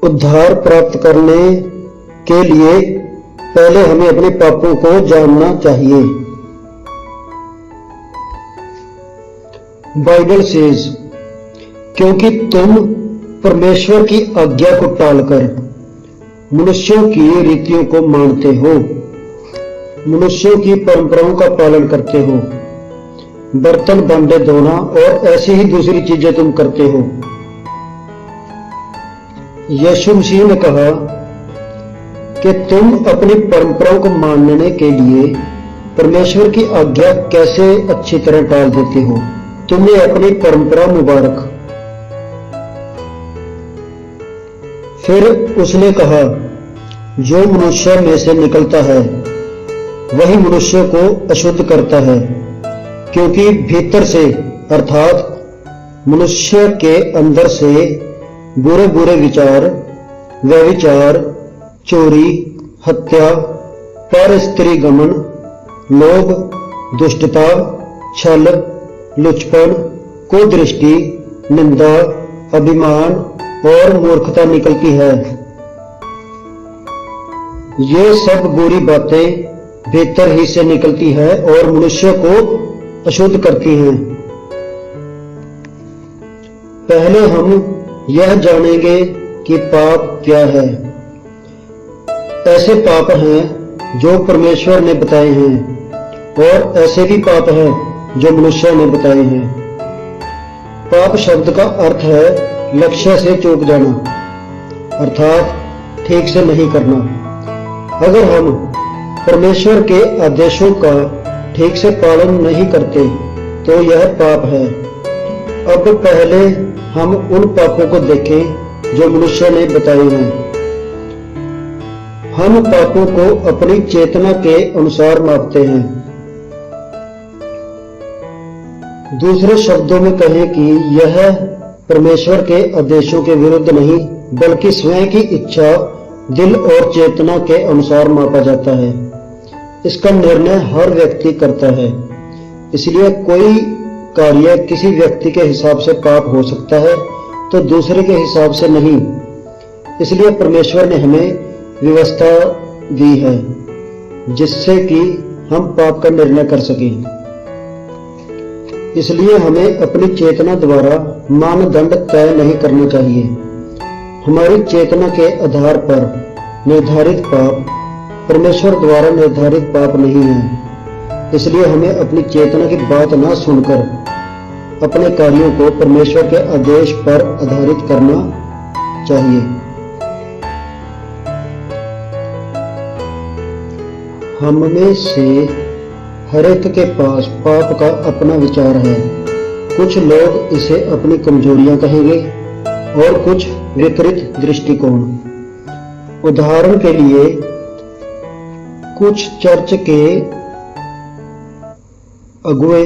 उद्धार प्राप्त करने के लिए पहले हमें अपने पापों को जानना चाहिए। बाइबल सेज, क्योंकि तुम परमेश्वर की आज्ञा को टालकर मनुष्यों की रीतियों को मानते हो, मनुष्यों की परंपराओं का पालन करते हो, बर्तन भांडे धोना और ऐसी ही दूसरी चीजें तुम करते हो। यीशु मसीह ने कहा कि तुम अपनी परंपराओं को मानने के लिए परमेश्वर की आज्ञा कैसे अच्छी तरह टाल देते हो। तुम्हें अपनी परंपरा मुबारक। फिर उसने कहा, जो मनुष्य में से निकलता है वही मनुष्य को अशुद्ध करता है, क्योंकि भीतर से अर्थात मनुष्य के अंदर से बुरे बुरे विचार, व्यभिचार, चोरी, हत्या, पर स्त्री गमन, लोभ, दुष्टता, छल, लुचपन, कुदृष्टि, निंदा, अभिमान और मूर्खता निकलती है। ये सब बुरी बातें भीतर ही से निकलती है और मनुष्य को अशुद्ध करती हैं। पहले हम यह जानेंगे कि पाप क्या है। ऐसे पाप हैं जो परमेश्वर ने बताए हैं और ऐसे भी पाप हैं जो मनुष्य ने बताए हैं। पाप शब्द का अर्थ है लक्ष्य से चूक जाना, अर्थात ठीक से नहीं करना। अगर हम परमेश्वर के आदेशों का ठीक से पालन नहीं करते तो यह पाप है। अब पहले हम उन पापों को देखें जो मनुष्य ने बताए हैं। हम पापों को अपनी चेतना के अनुसार मापते हैं। दूसरे शब्दों में कहें कि यह परमेश्वर के आदेशों के विरुद्ध नहीं बल्कि स्वयं की इच्छा, दिल और चेतना के अनुसार मापा जाता है। इसका निर्णय हर व्यक्ति करता है। इसलिए कोई कार्य किसी व्यक्ति के हिसाब से पाप हो सकता है तो दूसरे के हिसाब से नहीं। इसलिए परमेश्वर ने हमें व्यवस्था दी है जिससे कि हम पाप का निर्णय कर सकें। इसलिए हमें अपनी चेतना द्वारा मानदंड तय नहीं करना चाहिए। हमारी चेतना के आधार पर निर्धारित पाप परमेश्वर द्वारा निर्धारित पाप नहीं है। इसलिए हमें अपनी चेतना की बात ना सुनकर अपने कार्यों को परमेश्वर के आदेश पर आधारित करना चाहिए। हम में से हर एक के पास पाप का अपना विचार है। कुछ लोग इसे अपनी कमजोरियां कहेंगे और कुछ विकृत दृष्टिकोण। उदाहरण के लिए कुछ चर्च के अगुवे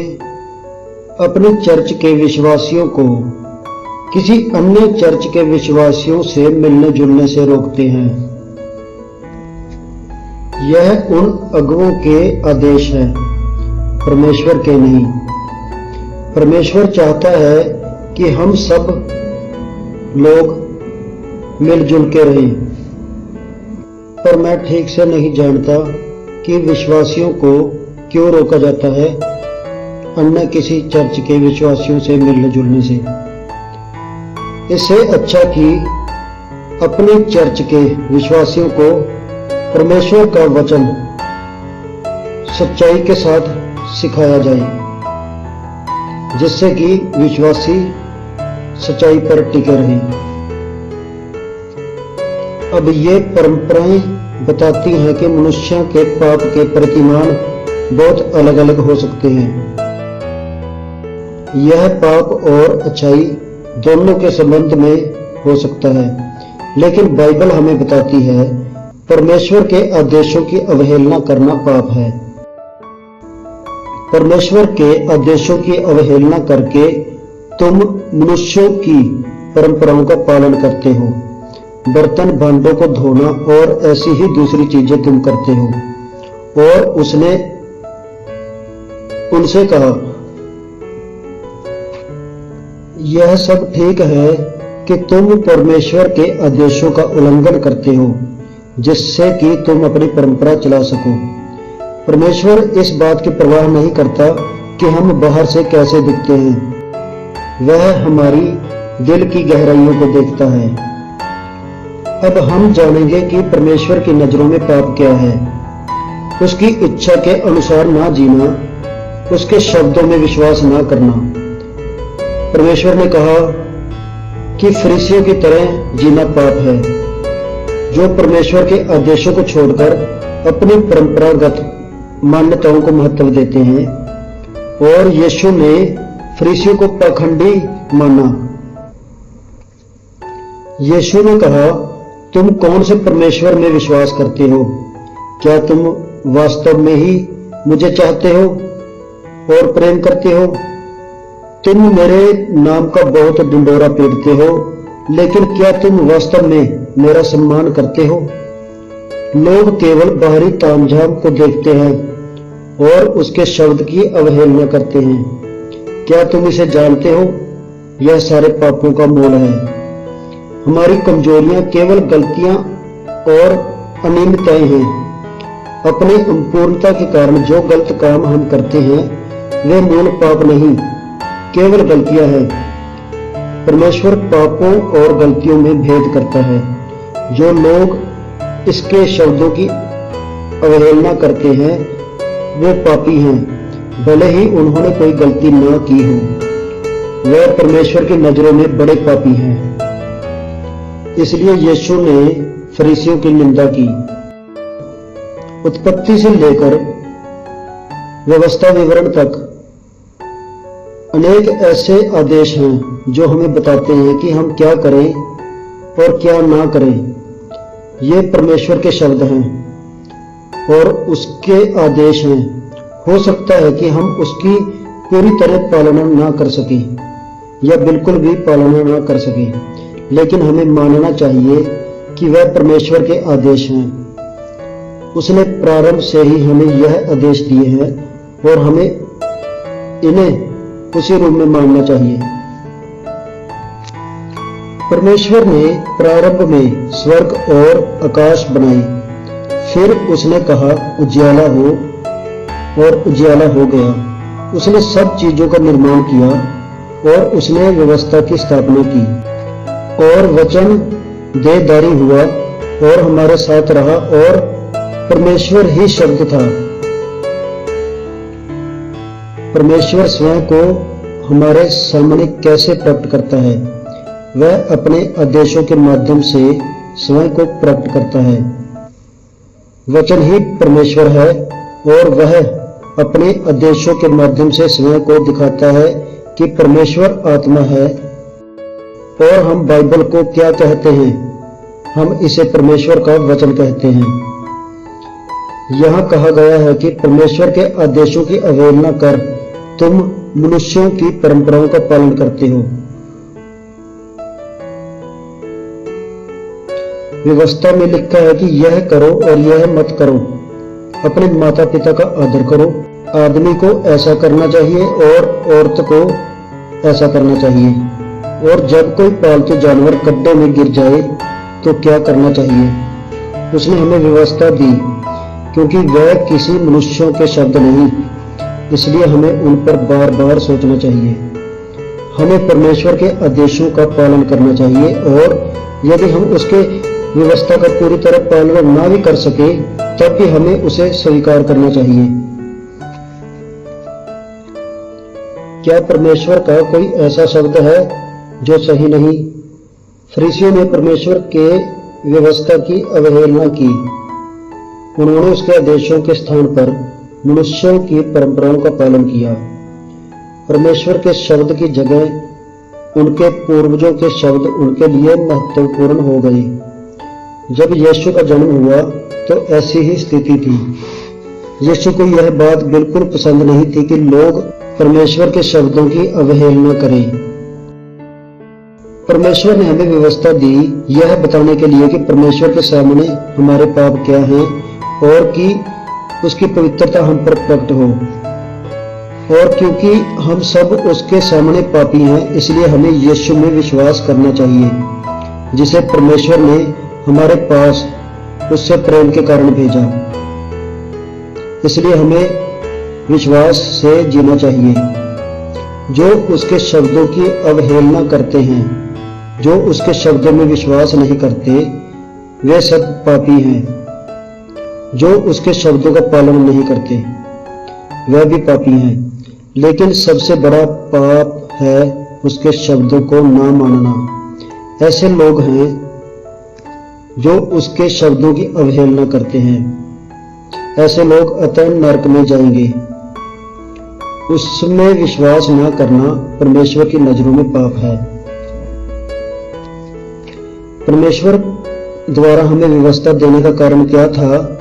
अपनी चर्च के विश्वासियों को किसी अन्य चर्च के विश्वासियों से मिलने जुलने से रोकते हैं। यह उन अगुवों के आदेश है, परमेश्वर के नहीं। परमेश्वर चाहता है कि हम सब लोग मिलजुल के रहें। पर मैं ठीक से नहीं जानता कि विश्वासियों को क्यों रोका जाता है अन्य किसी चर्च के विश्वासियों से मिलने जुलने से। इससे अच्छा कि अपने चर्च के विश्वासियों को परमेश्वर का वचन सच्चाई के साथ सिखाया जाए, जिससे कि विश्वासी सच्चाई पर टिके रहें। अब ये परंपराएं बताती हैं कि मनुष्य के पाप के प्रतिमान बहुत अलग अलग हो सकते हैं। यह पाप और अच्छाई दोनों के संबंध में हो सकता है, लेकिन बाइबल हमें बताती है परमेश्वर के आदेशों की अवहेलना करना पाप है। परमेश्वर के आदेशों की अवहेलना करके तुम मनुष्यों की परंपराओं का पालन करते हो। बर्तन भांडों को धोना और ऐसी ही दूसरी चीजें तुम करते हो। और उसने उनसे कहा, यह सब ठीक है कि तुम परमेश्वर के आदेशों का उल्लंघन करते हो, जिससे कि तुम अपनी परंपरा चला सको। परमेश्वर इस बात की परवाह नहीं करता कि हम बाहर से कैसे दिखते हैं, वह हमारी दिल की गहराइयों को देखता है। अब हम जानेंगे कि परमेश्वर की नजरों में पाप क्या है। उसकी इच्छा के अनुसार ना जीना, उसके शब्दों में विश्वास ना करना। परमेश्वर ने कहा कि फरीसियों की तरह जीना पाप है, जो परमेश्वर के आदेशों को छोड़कर अपनी परंपरागत मान्यताओं को महत्व देते हैं। और यीशु ने फरीसियों को पाखंडी माना। यीशु ने कहा, तुम कौन से परमेश्वर में विश्वास करते हो? क्या तुम वास्तव में ही मुझे चाहते हो और प्रेम करते हो? तुम मेरे नाम का बहुत ढिंढोरा पीटते हो, लेकिन क्या तुम वास्तव में मेरा सम्मान करते हो? लोग केवल बाहरी तामझाम को देखते हैं और उसके शब्द की अवहेलना करते हैं। क्या तुम इसे जानते हो? यह सारे पापों का मूल है। हमारी कमजोरियां केवल गलतियां और अनियमितताएं हैं। अपनी अपूर्णता के कारण जो गलत काम हम करते हैं वे मूल पाप नहीं, केवल गलतियां हैं। परमेश्वर पापों और गलतियों में भेद करता है। जो लोग इसके शब्दों की अवहेलना करते हैं वे पापी हैं, भले ही उन्होंने कोई गलती ना की हो। वह परमेश्वर की नजरों में बड़े पापी हैं। इसलिए यीशु ने फरीसियों की निंदा की। उत्पत्ति से लेकर व्यवस्था विवरण तक अनेक ऐसे आदेश हैं जो हमें बताते हैं कि हम क्या करें और क्या ना करें। ये परमेश्वर के शब्द हैं और उसके आदेश हैं। हो सकता है कि हम उसकी पूरी तरह पालना ना कर सकें या बिल्कुल भी पालना ना कर सकें, लेकिन हमें मानना चाहिए कि वह परमेश्वर के आदेश हैं। उसने प्रारंभ से ही हमें यह आदेश दिए हैं और हमें इन्हें उसी रूप में मानना चाहिए। परमेश्वर ने प्रारंभ में स्वर्ग और आकाश बनाई, फिर उसने कहा उजियाला हो और उजियाला हो गया। उसने सब चीजों का निर्माण किया और उसने व्यवस्था की स्थापना की। और वचन देहधारी हुआ और हमारे साथ रहा और परमेश्वर ही शब्द था। परमेश्वर स्वयं को हमारे सामने कैसे प्रकट करता है? वह अपने आदेशों के माध्यम से स्वयं को प्रकट करता है। वचन ही परमेश्वर है और वह अपने आदेशों के माध्यम से स्वयं को दिखाता है कि परमेश्वर आत्मा है। और हम बाइबल को क्या कहते हैं? हम इसे परमेश्वर का वचन कहते हैं। यहाँ कहा गया है कि परमेश्वर के आदेशों की अवहेलना कर तुम मनुष्यों की परंपराओं का पालन करते हो। व्यवस्था में लिखा है कि यह करो और यह मत करो। अपने माता पिता का आदर करो। आदमी को ऐसा करना चाहिए और औरत को ऐसा करना चाहिए। और जब कोई पालतू जानवर गड्ढे में गिर जाए तो क्या करना चाहिए? उसने हमें व्यवस्था दी, क्योंकि वह किसी मनुष्यों के शब्द नहीं, इसलिए हमें उन पर बार बार सोचना चाहिए। हमें परमेश्वर के आदेशों का पालन करना चाहिए और यदि हम उसके व्यवस्था का पूरी तरह पालन ना भी कर सके तब भी हमें उसे स्वीकार करना चाहिए। क्या परमेश्वर का कोई ऐसा शब्द है जो सही नहीं? फरीसियों ने परमेश्वर के व्यवस्था की अवहेलना की। उन्होंने उसके आदेशों के स्थान पर मनुष्यों की परंपराओं का पालन किया। परमेश्वर के शब्द की जगह उनके पूर्वजों के शब्द उनके लिए महत्वपूर्ण हो गए। जब यीशु का जन्म हुआ तो ऐसी ही स्थिति थी। यीशु को यह बात बिल्कुल पसंद नहीं थी कि लोग परमेश्वर के शब्दों की अवहेलना करें। परमेश्वर ने हमें व्यवस्था दी यह बताने के लिए कि परमेश्वर के सामने हमारे पाप क्या हैं और कि उसकी पवित्रता हम पर प्रकट हो। और क्योंकि हम सब उसके सामने पापी हैं, इसलिए हमें यीशु में विश्वास करना चाहिए, जिसे परमेश्वर ने हमारे पास उससे प्रेम के कारण भेजा। इसलिए हमें विश्वास से जीना चाहिए। जो उसके शब्दों की अवहेलना करते हैं, जो उसके शब्दों में विश्वास नहीं करते, वे सब पापी हैं। जो उसके शब्दों का पालन नहीं करते, वह भी पापी हैं। लेकिन सबसे बड़ा पाप है उसके शब्दों को ना मानना। ऐसे लोग हैं जो उसके शब्दों की अवहेलना करते हैं। ऐसे लोग अतः नरक में जाएंगे। उसमें विश्वास न करना परमेश्वर की नजरों में पाप है। परमेश्वर द्वारा हमें व्यवस्था देने का कारण क्या था?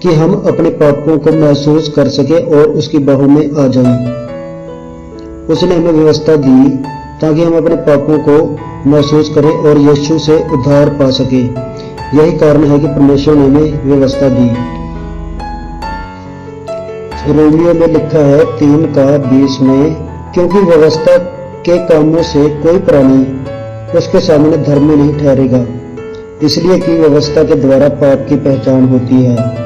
कि हम अपने पापों को महसूस कर सके और उसकी बाहों में आ जाएं। उसने हमें व्यवस्था दी ताकि हम अपने पापों को महसूस करें और यीशु से उद्धार पा सके। यही कारण है कि परमेश्वर ने हमें व्यवस्था दी। रोमियो में लिखा है 3:20 में, क्योंकि व्यवस्था के कामों से कोई प्राणी उसके सामने धर्मी नहीं ठहरेगा, इसलिए कि व्यवस्था के द्वारा पाप की पहचान होती है।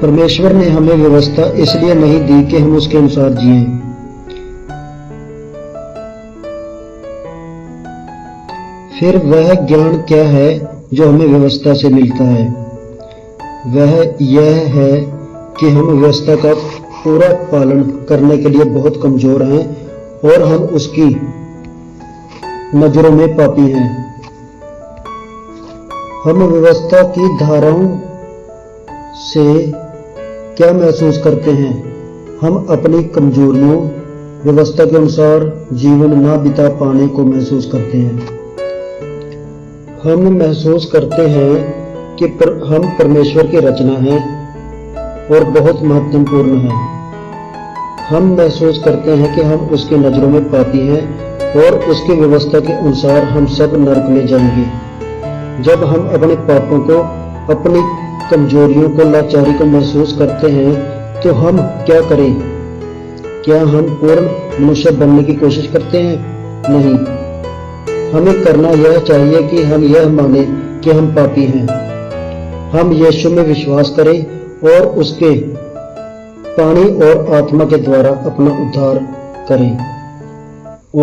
परमेश्वर ने हमें व्यवस्था इसलिए नहीं दी कि हम उसके अनुसार जिएं। फिर वह ज्ञान क्या है जो हमें व्यवस्था से मिलता है? वह यह है कि हम व्यवस्था का पूरा पालन करने के लिए बहुत कमजोर हैं और हम उसकी नजरों में पापी हैं। हम व्यवस्था की धाराओं से क्या महसूस करते हैं? हम अपनी कमजोरियों, व्यवस्था के अनुसार जीवन ना बिता पाने को महसूस करते हैं। हम महसूस करते हैं कि हम परमेश्वर की रचना हैं और बहुत महत्वपूर्ण हैं। हम महसूस करते हैं कि हम उसकी नजरों में पापी हैं और उसकी व्यवस्था के अनुसार हम सब नरक में जाएंगे। जब हम अपने पापों को, अपनी कमजोरियों को, लाचारी को महसूस करते हैं, तो हम क्या करें? क्या हम पूर्ण मनुष्य बनने की कोशिश करते हैं? नहीं। हमें करना यह चाहिए कि हम यह माने कि हम पापी हैं। हम यीशु में विश्वास करें और उसके पानी और आत्मा के द्वारा अपना उद्धार करें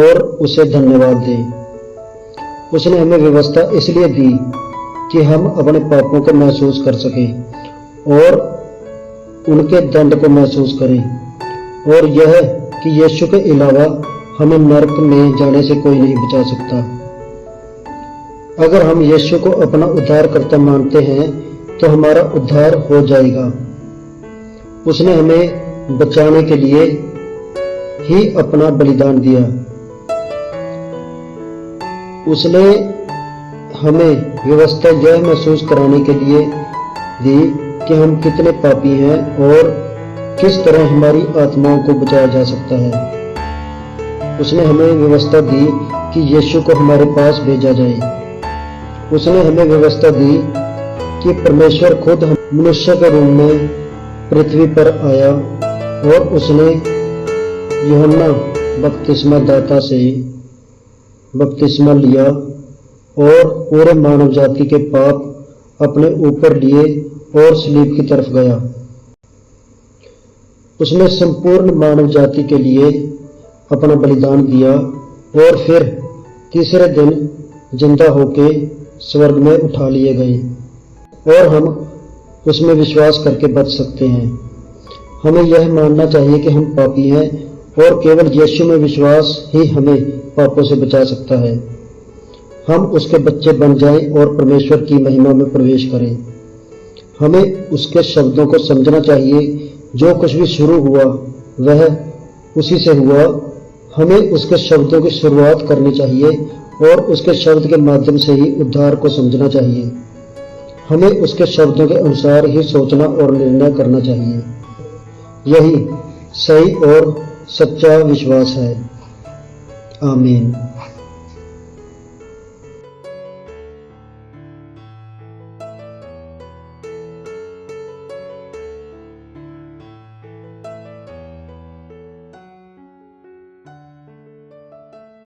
और उसे धन्यवाद दें। उसने हमें व्यवस्था इसलिए दी कि हम अपने पापों को महसूस कर सकें और उनके दंड को महसूस करें, और यह कि यीशु के अलावा हमें नरक में जाने से कोई नहीं बचा सकता। अगर हम यीशु को अपना उद्धारकर्ता मानते हैं तो हमारा उद्धार हो जाएगा। उसने हमें बचाने के लिए ही अपना बलिदान दिया। उसने हमें व्यवस्था यह महसूस कराने के लिए दी कि हम कितने पापी हैं और किस तरह हमारी आत्माओं को बचाया जा सकता है। उसने हमें व्यवस्था दी कि यीशु को हमारे पास भेजा जाए। उसने हमें व्यवस्था दी कि परमेश्वर खुद मनुष्य के रूप में पृथ्वी पर आया और उसने यूहन्ना बपतिस्मा दाता से बपतिस्मा लिया और पूरे मानव जाति के पाप अपने ऊपर लिए और सलीब की तरफ गया। उसने संपूर्ण मानव जाति के लिए अपना बलिदान दिया और फिर तीसरे दिन जिंदा होके स्वर्ग में उठा लिए गए और हम उसमें विश्वास करके बच सकते हैं। हमें यह मानना चाहिए कि हम पापी हैं और केवल यीशु में विश्वास ही हमें पापों से बचा सकता है। हम उसके बच्चे बन जाएं और परमेश्वर की महिमा में प्रवेश करें। हमें उसके शब्दों को समझना चाहिए। जो कुछ भी शुरू हुआ वह उसी से हुआ। हमें उसके शब्दों की शुरुआत करनी चाहिए और उसके शब्द के माध्यम से ही उद्धार को समझना चाहिए। हमें उसके शब्दों के अनुसार ही सोचना और निर्णय करना चाहिए। यही सही और सच्चा विश्वास है। आमीन।